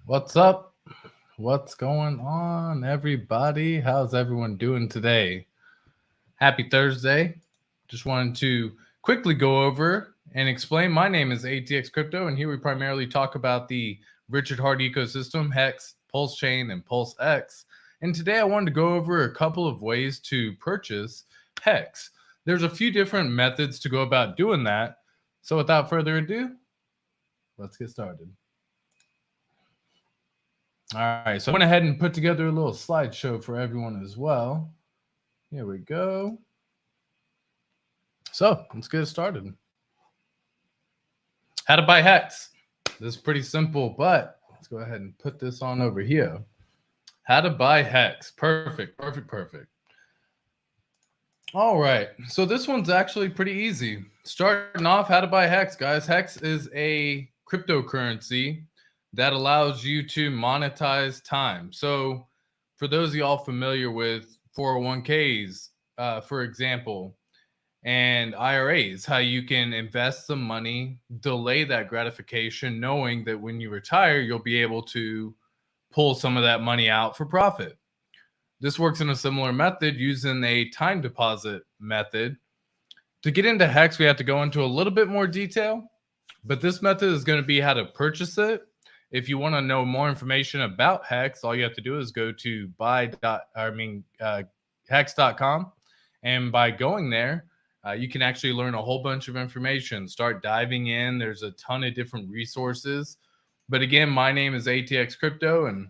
What's up? What's going on, everybody? How's everyone doing today? Happy Thursday. Just wanted to quickly go over and explain. My name is ATX Crypto, and here we primarily talk about the Richard Hart ecosystem, Hex, Pulse Chain, and PLSX. And today I wanted to go over a couple of ways to purchase Hex. There's a few different methods to go about doing that. So without further ado, let's get started. All right, so I went ahead and put together a little slideshow for everyone as well. Here we go. So let's get started. How to buy Hex. This is pretty simple, but let's go ahead and put this on over here. How to buy Hex. Perfect. All right, so this one's actually pretty easy. Starting off, how to buy Hex, guys. Hex is a cryptocurrency that allows you to monetize time. So for those of y'all familiar with 401ks, for example, and IRAs, how you can invest some money, delay that gratification, knowing that when you retire, you'll be able to pull some of that money out for profit. This works in a similar method using a time deposit method. To get into Hex, we have to go into a little bit more detail, but this method is going to be how to purchase it. If you want to know more information about Hex, all you have to do is go to hex.com. And by going there, you can actually learn a whole bunch of information. Start diving in. There's a ton of different resources. But again, my name is ATX Crypto, and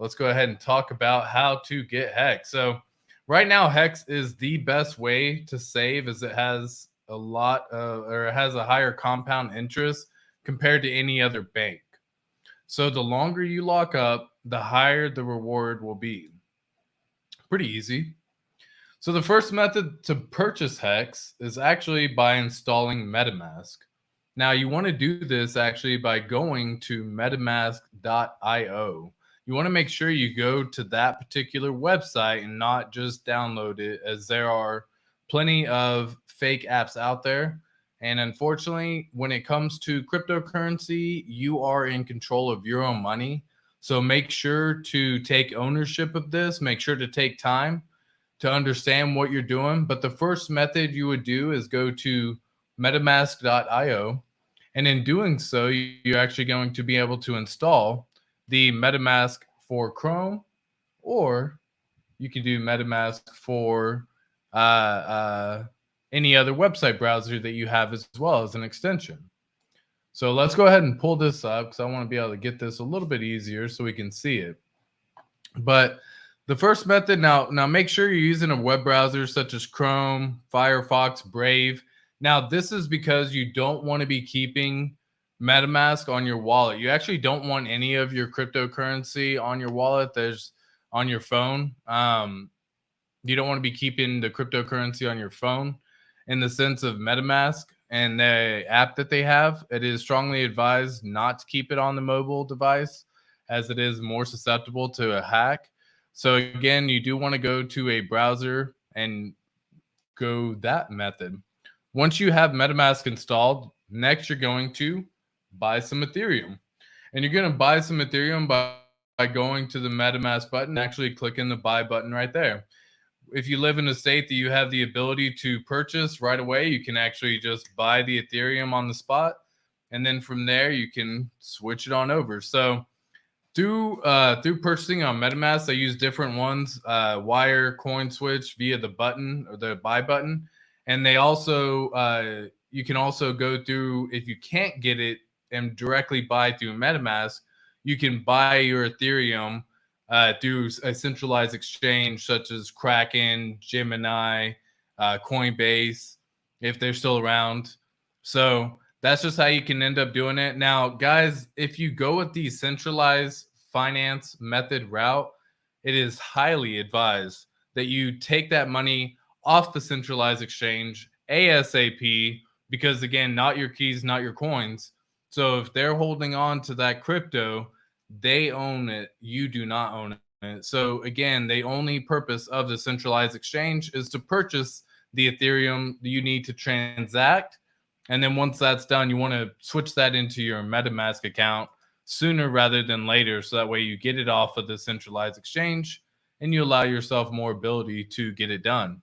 let's go ahead and talk about how to get Hex. So right now, Hex is the best way to save, as it has it has a higher compound interest compared to any other bank. So the longer you lock up, the higher the reward will be. Pretty easy. So the first method to purchase Hex is actually by installing Metamask. Now you want to do this actually by going to metamask.io. You want to make sure you go to that particular website and not just download it, as there are plenty of fake apps out there. And unfortunately, when it comes to cryptocurrency, you are in control of your own money. So make sure to take ownership of this. Make sure to take time to understand what you're doing. But the first method you would do is go to metamask.io. And in doing so, you're actually going to be able to install the MetaMask for Chrome, or you can do MetaMask for any other website browser that you have as well as an extension. So let's go ahead and pull this up, because I want to be able to get this a little bit easier so we can see it. But the first method, now make sure you're using a web browser such as Chrome, Firefox, Brave. Now, this is because you don't want to be keeping MetaMask on your wallet. You actually don't want any of your cryptocurrency on your wallet. There's on your phone. You don't want to be keeping the cryptocurrency on your phone. In the sense of MetaMask and the app that they have, it is strongly advised not to keep it on the mobile device, as it is more susceptible to a hack. So again, you do want to go to a browser and go that method. Once you have MetaMask installed, next you're going to buy some Ethereum. And you're going to buy some Ethereum by going to the MetaMask button, actually clicking the buy button right there. If you live in a state that you have the ability to purchase right away, you can actually just buy the Ethereum on the spot. And then from there, you can switch it on over. So through purchasing on MetaMask, they use different ones, Wire, CoinSwitch via the button or the buy button. And they also, you can also go through, if you can't get it and directly buy through MetaMask, you can buy your Ethereum through a centralized exchange such as Kraken, Gemini, Coinbase, if they're still around. So that's just how you can end up doing it. Now, guys, if you go with the centralized finance method route, it is highly advised that you take that money off the centralized exchange ASAP, because again, not your keys, not your coins. So if they're holding on to that crypto, they own it. You do not own it. So again, the only purpose of the centralized exchange is to purchase the Ethereum you need to transact. And then once that's done, you want to switch that into your MetaMask account sooner rather than later. So that way you get it off of the centralized exchange and you allow yourself more ability to get it done.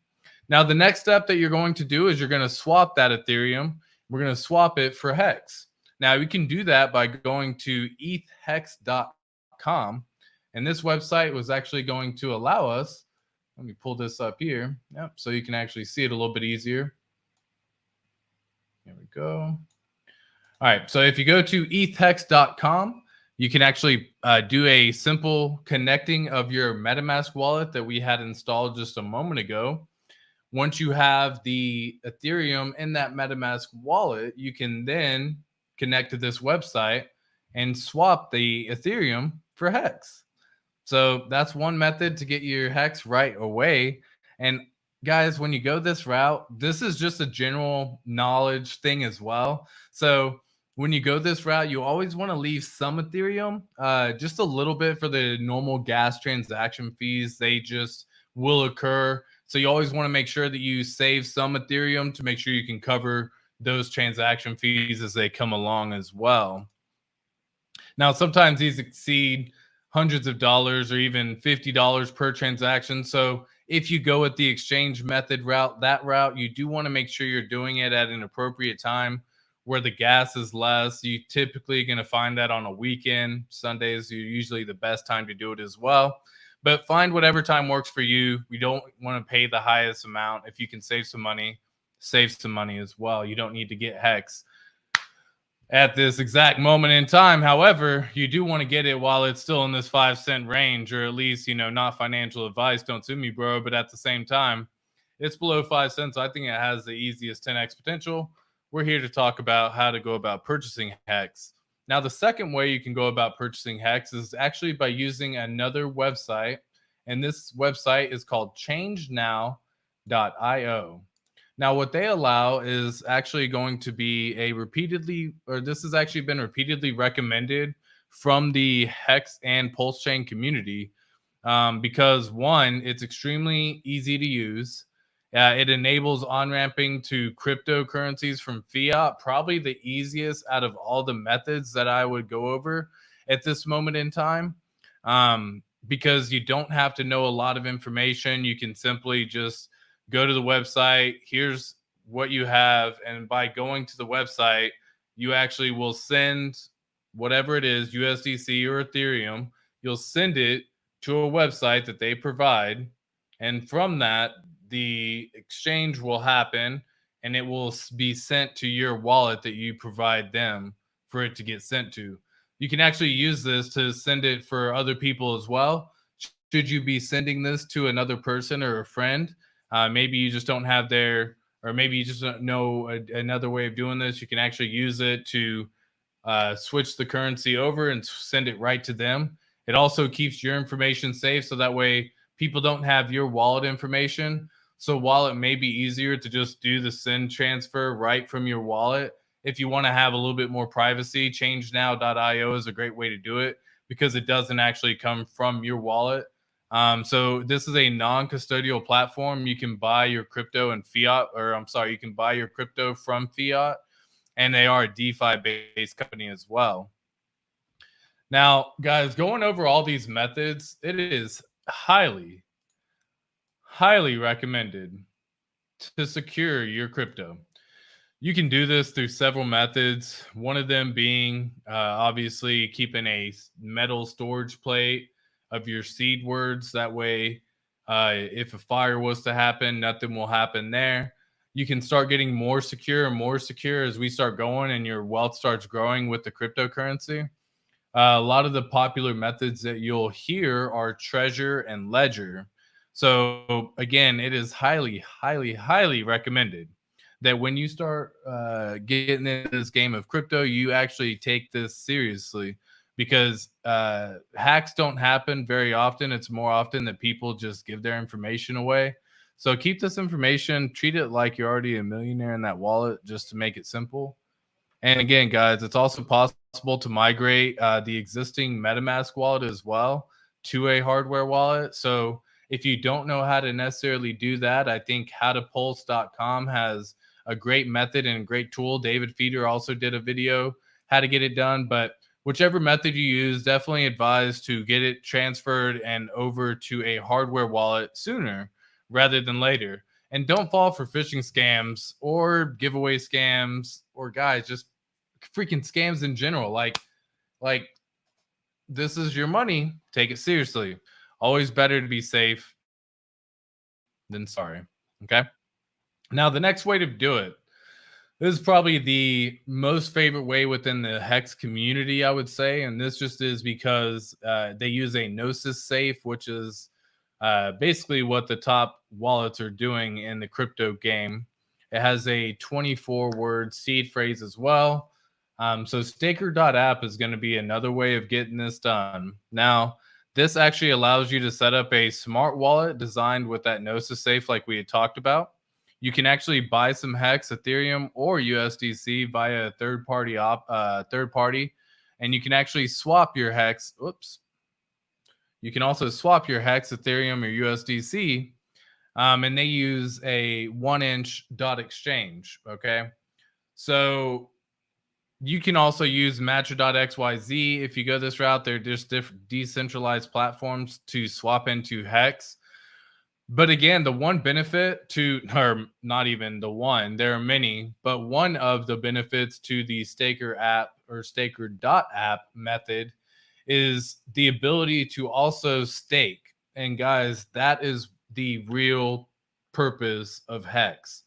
Now, the next step that you're going to do is you're going to swap that Ethereum. We're going to swap it for Hex. Now, you can do that by going to ethhex.com. And this website was actually going to allow us, let me pull this up here. Yep, so you can actually see it a little bit easier. There we go. All right, so if you go to ethhex.com, you can actually do a simple connecting of your MetaMask wallet that we had installed just a moment ago. Once you have the Ethereum in that MetaMask wallet, you can then connect to this website and swap the Ethereum for Hex. So that's one method to get your Hex right away. And guys, when you go this route, this is just a general knowledge thing as well. So when you go this route, you always want to leave some Ethereum, just a little bit for the normal gas transaction fees. They just will occur. So you always want to make sure that you save some Ethereum to make sure you can cover those transaction fees as they come along as well. Now, sometimes these exceed hundreds of dollars or even $50 per transaction. So if you go with the exchange method route, that route, you do want to make sure you're doing it at an appropriate time where the gas is less. You typically going to find that on a weekend. Sundays are usually the best time to do it as well. But find whatever time works for you. We don't want to pay the highest amount. If you can save some money as well. You don't need to get Hex at this exact moment in time. However, you do want to get it while it's still in this 5-cent range, or at least, not financial advice. Don't sue me, bro. But at the same time, it's below 5 cents. I think it has the easiest 10x potential. We're here to talk about how to go about purchasing Hex. Now, the second way you can go about purchasing Hex is actually by using another website. And this website is called changenow.io. Now, what they allow is actually going to be this has actually been repeatedly recommended from the Hex and Pulse Chain community because, one, it's extremely easy to use. It enables on-ramping to cryptocurrencies from fiat, probably the easiest out of all the methods that I would go over at this moment in time, because you don't have to know a lot of information. You can simply just go to the website. Here's what you have. And by going to the website, you actually will send whatever it is, USDC or Ethereum, you'll send it to a website that they provide. And from that, the exchange will happen and it will be sent to your wallet that you provide them for it to get sent to. You can actually use this to send it for other people as well. Should you be sending this to another person or a friend, maybe you just don't have or maybe you just don't know another way of doing this, you can actually use it to switch the currency over and send it right to them. It also keeps your information safe, so that way people don't have your wallet information. So while it may be easier to just do the send transfer right from your wallet, if you want to have a little bit more privacy, changenow.io is a great way to do it because it doesn't actually come from your wallet. So this is a non-custodial platform. You can buy your crypto in fiat, you can buy your crypto from fiat, and they are a DeFi-based company as well. Now, guys, going over all these methods, it is highly recommended to secure your crypto. You can do this through several methods. One of them being obviously keeping a metal storage plate of your seed words. That way, if a fire was to happen, nothing will happen there. You can start getting more secure and more secure as we start going and your wealth starts growing with the cryptocurrency. A lot of the popular methods that you'll hear are Treasure and Ledger. So again, it is highly recommended that when you start getting into this game of crypto, you actually take this seriously, because hacks don't happen very often. It's more often that people just give their information away. So keep this information, treat it like you're already a millionaire in that wallet, just to make it simple. And again, guys, it's also possible to migrate the existing MetaMask wallet as well to a hardware wallet. So if you don't know how to necessarily do that, I think howtopulse.com has a great method and a great tool. David Feeder also did a video how to get it done. But whichever method you use, definitely advise to get it transferred and over to a hardware wallet sooner rather than later. And don't fall for phishing scams or giveaway scams or guys, just freaking scams in general. Like this is your money. Take it seriously. Always better to be safe than sorry. Okay. Now the next way to do it. This is probably the most favorite way within the Hex community, I would say. And this just is because they use a Gnosis safe, which is basically what the top wallets are doing in the crypto game. It has a 24-word seed phrase as well. So staker.app is going to be another way of getting this done. Now, this actually allows you to set up a smart wallet designed with that Gnosis safe like we had talked about. You can actually buy some Hex, Ethereum, or USDC via a third party, and you can actually swap your Hex. Oops. You can also swap your Hex, Ethereum, or USDC, and they use a 1-inch dot exchange. Okay, so you can also use Matcha.xyz if you go this route. They're just different decentralized platforms to swap into Hex. But again, the one benefit to, or not even the one, there are many, but one of the benefits to the Staker app or Staker.app method is the ability to also stake. And guys, that is the real purpose of Hex.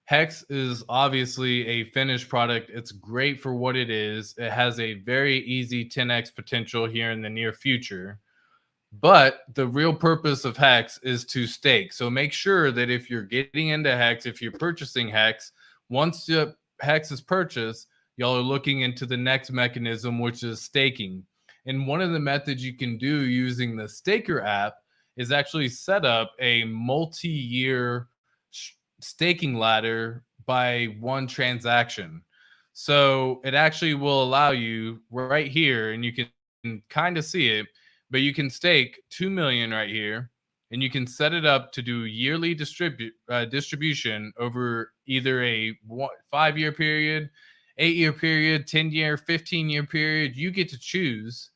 Hex is obviously a finished product. It's great for what it is. It has a very easy 10x potential here in the near future. But the real purpose of Hex is to stake. So make sure that if you're getting into Hex, if you're purchasing Hex, once the Hex is purchased, y'all are looking into the next mechanism, which is staking. And one of the methods you can do using the Staker app is actually set up a multi-year staking ladder by one transaction. So it actually will allow you right here, and you can kind of see it, but you can stake 2 million right here, and you can set it up to do yearly distribution over either a 5-year period, 8-year period, 10-year, 15-year period. You get to choose,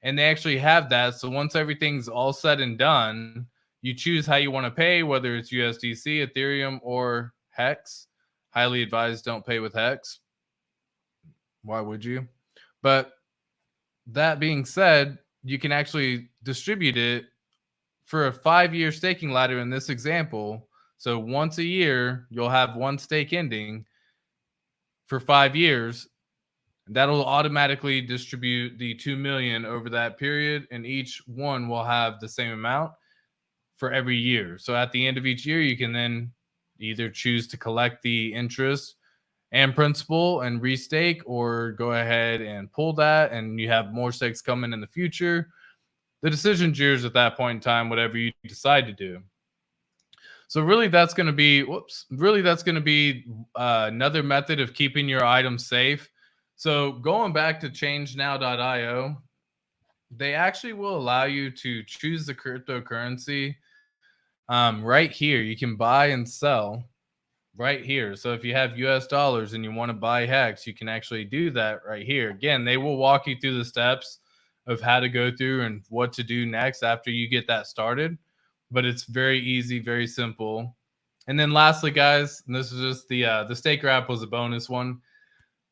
and they actually have that. So once everything's all said and done, you choose how you want to pay, whether it's USDC, Ethereum, or Hex. Highly advised, don't pay with Hex. Why would you? But that being said, you can actually distribute it for a 5-year staking ladder in this example. So once a year, you'll have one stake ending for 5 years. That'll automatically distribute the 2 million over that period, and each one will have the same amount for every year. So at the end of each year, you can then either choose to collect the interest and principal and restake, or go ahead and pull that, and you have more stakes coming in the future. The decision's yours at that point in time, whatever you decide to do. So really that's going to be, another method of keeping your items safe. So going back to changenow.io, they actually will allow you to choose the cryptocurrency right here. You can buy and sell right here. So if you have US dollars and you want to buy Hex, you can actually do that right here. Again, they will walk you through the steps of how to go through and what to do next after you get that started. But it's very easy, very simple. And then lastly, guys, and this is just the Staker app was a bonus one.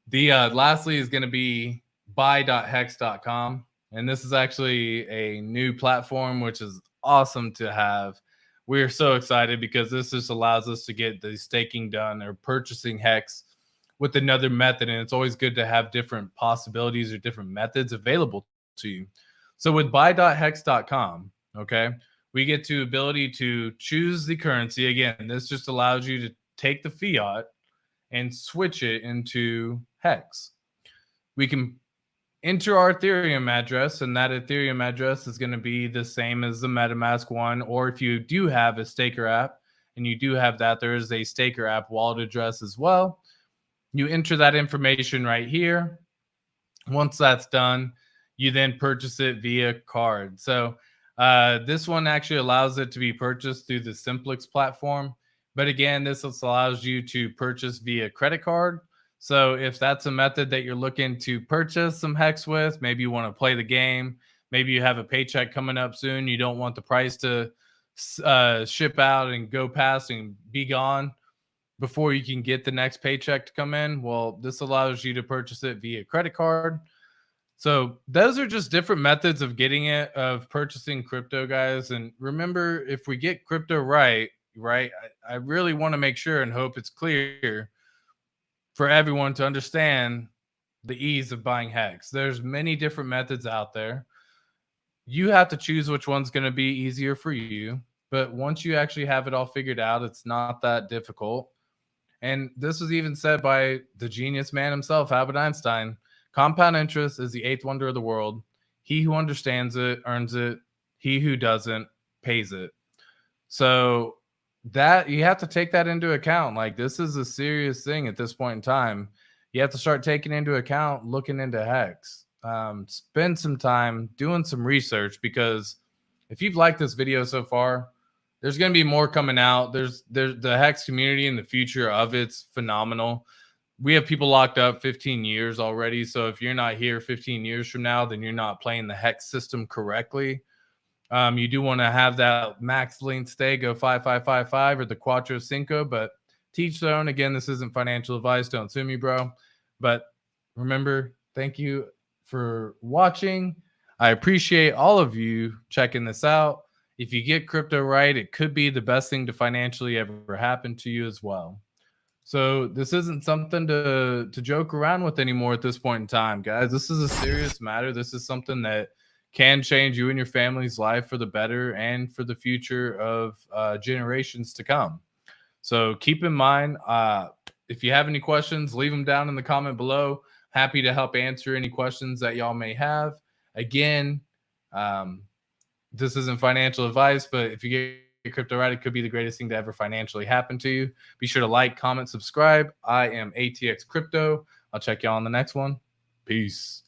The lastly is going to be buy.hex.com. And this is actually a new platform, which is awesome to have. We're so excited because this just allows us to get the staking done or purchasing Hex with another method. And it's always good to have different possibilities or different methods available to you. So with buy.hex.com, okay, we get to ability to choose the currency. Again, this just allows you to take the fiat and switch it into Hex. We can enter our Ethereum address, and that Ethereum address is going to be the same as the Metamask one. Or if you do have a Staker app and you do have that, there is a Staker app wallet address as well. You enter that information right here. Once that's done, you then purchase it via card. So this one actually allows it to be purchased through the Simplex platform. But again, this allows you to purchase via credit card. So if that's a method that you're looking to purchase some hex with, maybe you want to play the game, maybe you have a paycheck coming up soon, you don't want the price to ship out and go past and be gone before you can get the next paycheck to come in. Well, this allows you to purchase it via credit card. So those are just different methods of getting it, of purchasing crypto, guys. And remember, if we get crypto right, I really want to make sure and hope it's clear for everyone to understand the ease of buying hex. There's many different methods out there. You have to choose which one's going to be easier for you. But once you actually have it all figured out, it's not that difficult. And this was even said by the genius man himself, Albert Einstein. Compound interest is the eighth wonder of the world. He who understands it earns it. He who doesn't pays it. So that you have to take that into account. Like, this is a serious thing at this point in time. You have to start taking into account looking into hex. Spend some time doing some research, because if you've liked this video so far, there's going to be more coming out. There's the hex community and the future of it's phenomenal. We have people locked up 15 years already. So if you're not here 15 years from now, then you're not playing the hex system correctly. You do want to have that max length stay, go 5-5-5-5 or the Quattro Cinco, but teach their own. Again, this isn't financial advice. Don't sue me, bro. But remember, thank you for watching. I appreciate all of you checking this out. If you get crypto right, it could be the best thing to financially ever happen to you as well. So this isn't something to joke around with anymore at this point in time, guys. This is a serious matter. This is something that can change you and your family's life for the better and for the future of generations to come. So keep in mind, if you have any questions, leave them down in the comment below. Happy to help answer any questions that y'all may have. Again, this isn't financial advice, but if you get crypto right, it could be the greatest thing to ever financially happen to you. Be sure to like, comment, subscribe. I am ATX Crypto. I'll check y'all on the next one. Peace.